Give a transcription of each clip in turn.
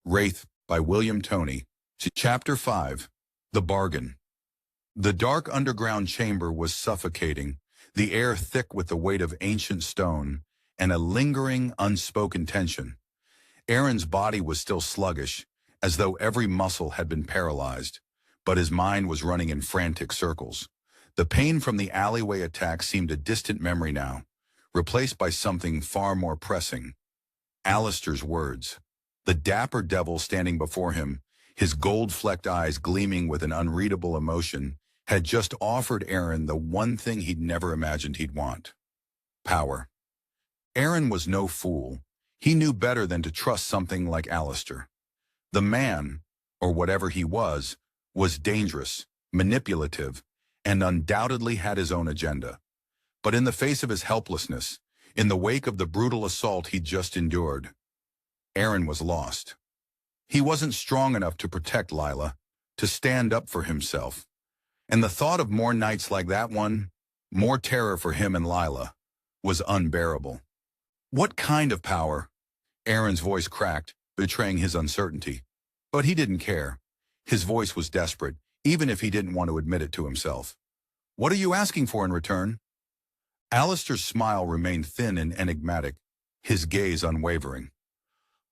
Wraith by William Toney. Chapter 5. The Bargain. The dark underground chamber was suffocating, the air thick with the weight of ancient stone, and a lingering, unspoken tension. Aaron's body was still sluggish, as though every muscle had been paralyzed, but his mind was running in frantic circles. The pain from the alleyway attack seemed a distant memory now, replaced by something far more pressing. Allistor's words. The dapper devil standing before him, his gold-flecked eyes gleaming with an unreadable emotion, had just offered Aaron the one thing he'd never imagined he'd want. Power. Aaron was no fool. He knew better than to trust something like Allistor. The man, or whatever he was dangerous, manipulative, and undoubtedly had his own agenda. But in the face of his helplessness, in the wake of the brutal assault he'd just endured, Aaron was lost. He wasn't strong enough to protect Lilah, to stand up for himself. And the thought of more nights like that one, more terror for him and Lilah, was unbearable. What kind of power? Aaron's voice cracked, betraying his uncertainty. But he didn't care. His voice was desperate, even if he didn't want to admit it to himself. What are you asking for in return? Allistor's smile remained thin and enigmatic, his gaze unwavering.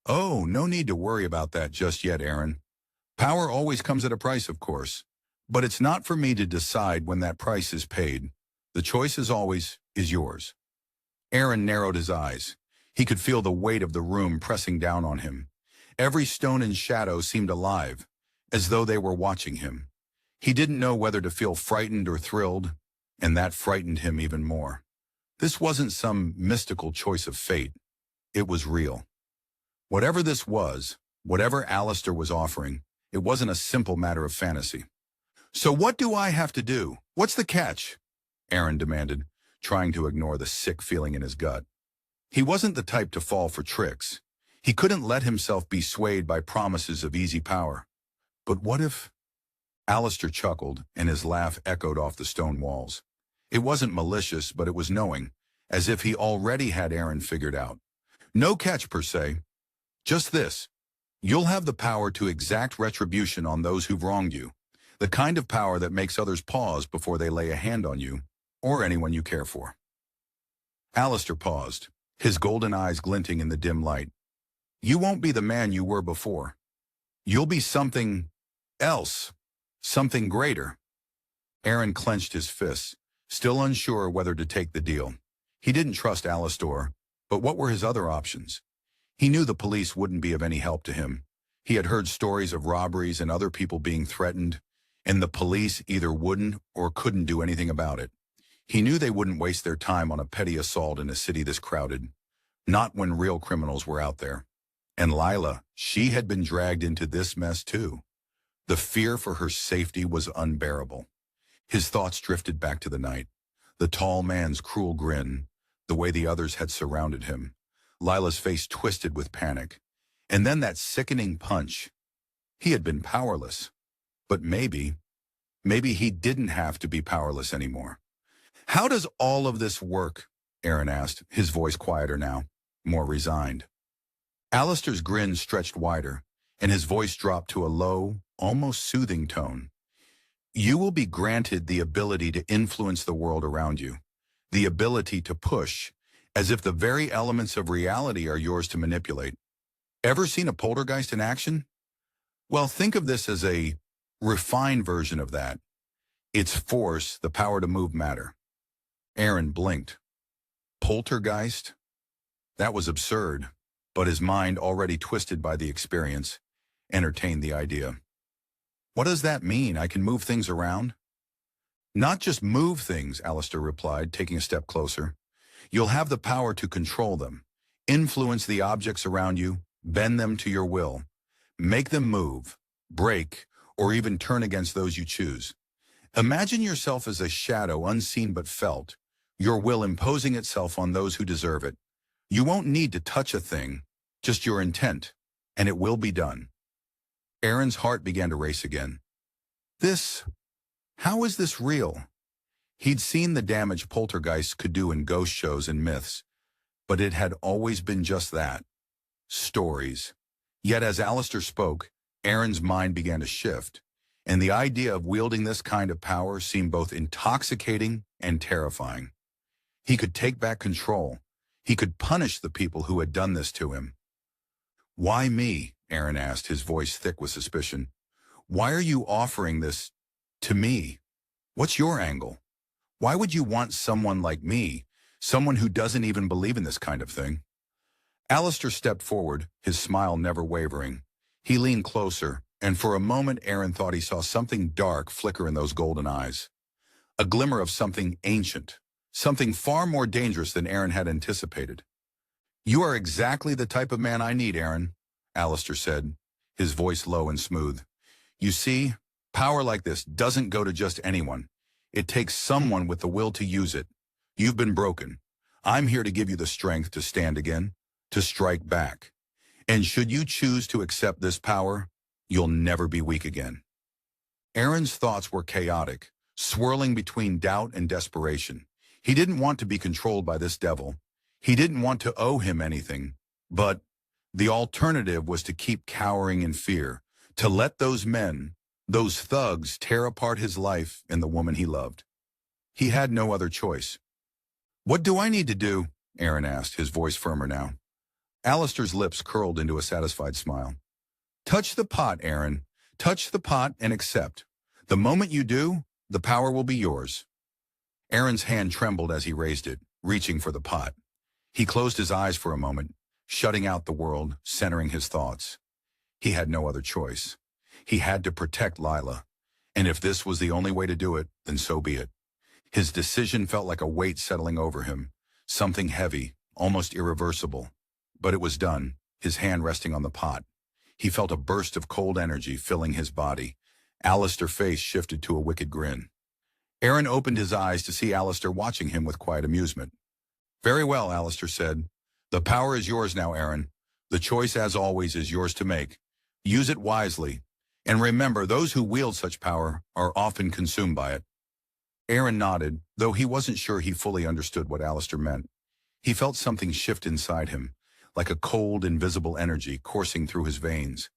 Oh, no need to worry about that just yet, Aaron. Power always comes at a price, of course. But it's not for me to decide when that price is paid. The choice, as always, is yours. Aaron narrowed his eyes. He could feel the weight of the room pressing down on him. Every stone and shadow seemed alive, as though they were watching him. He didn't know whether to feel frightened or thrilled, and that frightened him even more. This wasn't some mystical choice of fate. It was real. Whatever this was, whatever Allistor was offering, it wasn't a simple matter of fantasy. So what do I have to do? What's the catch? Aaron demanded, trying to ignore the sick feeling in his gut. He wasn't the type to fall for tricks. He couldn't let himself be swayed by promises of easy power. But what if? Allistor chuckled, and his laugh echoed off the stone walls. It wasn't malicious, but it was knowing, as if he already had Aaron figured out. No catch per se. Just this. You'll have the power to exact retribution on those who've wronged you. The kind of power that makes others pause before they lay a hand on you, or anyone you care for. Allistor paused, his golden eyes glinting in the dim light. You won't be the man you were before. You'll be something else, something greater. Aaron clenched his fists, still unsure whether to take the deal. He didn't trust Allistor, but what were his other options? He knew the police wouldn't be of any help to him. He had heard stories of robberies and other people being threatened, and the police either wouldn't or couldn't do anything about it. He knew they wouldn't waste their time on a petty assault in a city this crowded, not when real criminals were out there. And Lilah, she had been dragged into this mess too. The fear for her safety was unbearable. His thoughts drifted back to the night, the tall man's cruel grin, the way the others had surrounded him. Lilah's face twisted with panic. And then that sickening punch. He had been powerless. But maybe he didn't have to be powerless anymore. How does all of this work? Aaron asked, his voice quieter now, more resigned. Allistor's grin stretched wider, and his voice dropped to a low, almost soothing tone. You will be granted the ability to influence the world around you, the ability to push, as if the very elements of reality are yours to manipulate. Ever seen a poltergeist in action? Well, think of this as a refined version of that. Its force, the power to move matter. Aaron blinked. Poltergeist? That was absurd, but his mind, already twisted by the experience, entertained the idea. What does that mean? I can move things around? Not just move things, Allistor replied, taking a step closer. You'll have the power to control them, influence the objects around you, bend them to your will, make them move, break, or even turn against those you choose. Imagine yourself as a shadow, unseen but felt, your will imposing itself on those who deserve it. You won't need to touch a thing, just your intent, and it will be done. Aaron's heart began to race again. How is this real? He'd seen the damage poltergeists could do in ghost shows and myths, but it had always been just that. Stories. Yet as Allistor spoke, Aaron's mind began to shift, and the idea of wielding this kind of power seemed both intoxicating and terrifying. He could take back control. He could punish the people who had done this to him. "Why me?" Aaron asked, his voice thick with suspicion. "Why are you offering this to me? What's your angle? Why would you want someone like me, someone who doesn't even believe in this kind of thing?" Allistor stepped forward, his smile never wavering. He leaned closer, and for a moment Aaron thought he saw something dark flicker in those golden eyes. A glimmer of something ancient, something far more dangerous than Aaron had anticipated. "You are exactly the type of man I need, Aaron," Allistor said, his voice low and smooth. "You see, power like this doesn't go to just anyone. It takes someone with the will to use it. You've been broken. I'm here to give you the strength to stand again, to strike back. And should you choose to accept this power, you'll never be weak again." Aaron's thoughts were chaotic, swirling between doubt and desperation. He didn't want to be controlled by this devil. He didn't want to owe him anything. But the alternative was to keep cowering in fear, to let those men, those thugs, tear apart his life and the woman he loved. He had no other choice. "What do I need to do?" Aaron asked, his voice firmer now. Allistor's lips curled into a satisfied smile. "Touch the pot, Aaron. Touch the pot and accept. The moment you do, the power will be yours." Aaron's hand trembled as he raised it, reaching for the pot. He closed his eyes for a moment, shutting out the world, centering his thoughts. He had no other choice. He had to protect Lilah, and if this was the only way to do it, then so be it. His decision felt like a weight settling over him, something heavy, almost irreversible. But it was done, his hand resting on the pot. He felt a burst of cold energy filling his body. Allistor's face shifted to a wicked grin. Aaron opened his eyes to see Allistor watching him with quiet amusement. "Very well," Allistor said. "The power is yours now, Aaron. The choice, as always, is yours to make. Use it wisely. And remember, those who wield such power are often consumed by it." Aaron nodded, though he wasn't sure he fully understood what Allistor meant. He felt something shift inside him, like a cold, invisible energy coursing through his veins.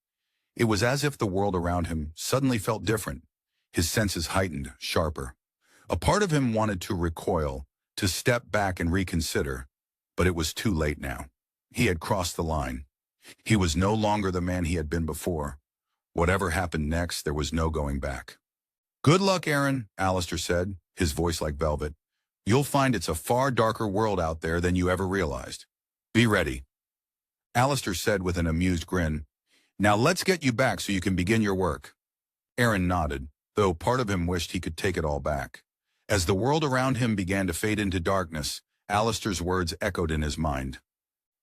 It was as if the world around him suddenly felt different, his senses heightened, sharper. A part of him wanted to recoil, to step back and reconsider, but it was too late now. He had crossed the line. He was no longer the man he had been before. Whatever happened next, there was no going back. "Good luck, Aaron," Allistor said, his voice like velvet. "You'll find it's a far darker world out there than you ever realized. Be ready." Allistor said with an amused grin, "Now let's get you back so you can begin your work." Aaron nodded, though part of him wished he could take it all back. As the world around him began to fade into darkness, Allistor's words echoed in his mind.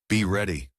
"Be ready."